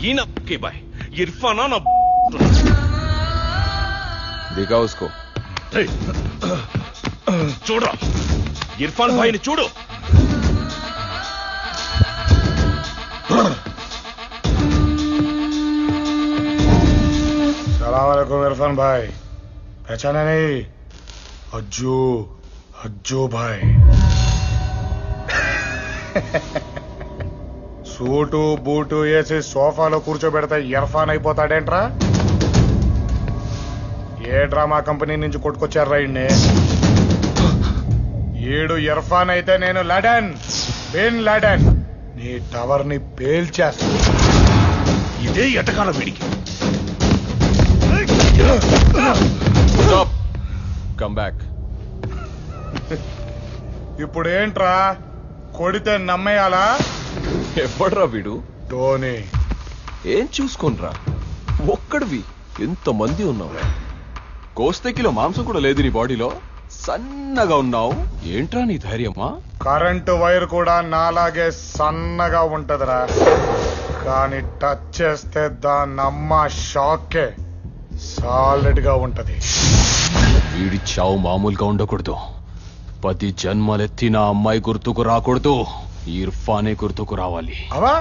ఈయన के भाई इरफाना ना दिखा उसको। చూడరా ఇర్ఫాన్ భాయ్ని చూడు. सलाम वालेकुम इरफान भाई, पहचाने नहीं? अज्जू, अज्जू भाई. సూటు బూటు వేసి సోఫాలో కూర్చోబెడితే ఇర్ఫాన్ అయిపోతాడేంట్రా? ఏ డ్రామా కంపెనీ నుంచి కొట్టుకొచ్చారా ఈయన్ని? ఈడు ఇర్ఫాన్ అయితే నేను లడన్, బిన్ లడన్. నీ టవర్ ని పేల్చేస్తా. ఇదే ఎటకాల వీడికి. Come back. ఇప్పుడు ఏంట్రా కొడితే నమ్మేయాలా? ఎవడ్రా వీడు? టోనీ. ఏం చూసుకోనరా, ఒక్కడివి ఎంతమంది ఉన్నావు? కోస్తే కిలో మాంసం కూడా లేదు నీ బాడీలో, సన్నగా ఉన్నావు. ఏంట్రా నీ ధైర్యమా? కరెంటు వైర్ కూడా నాలాగే సన్నగా ఉంటదిరా, కానీ టచ్ చేస్తే దానమ్మ షాకే సాలిడ్ గా ఉంటది. వీడి చావు మామూలుగా ఉండకూడదు. 10 జన్మలెత్తిన అమ్మాయి గుర్తుకు రాకూడదు, ఇర్ఫానే గుర్తుకు రావాలి. అవా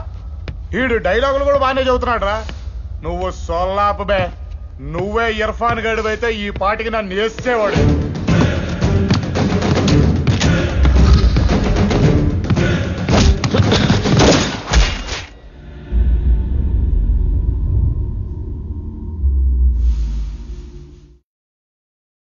ఈడు డైలాగులు కూడా బాగానే చదువుతున్నాడు రా. నువ్వు సొల్లాపబే, నువ్వే ఇర్ఫాన్ గడివైతే ఈ పాటికి నన్ను వేసేవాడు.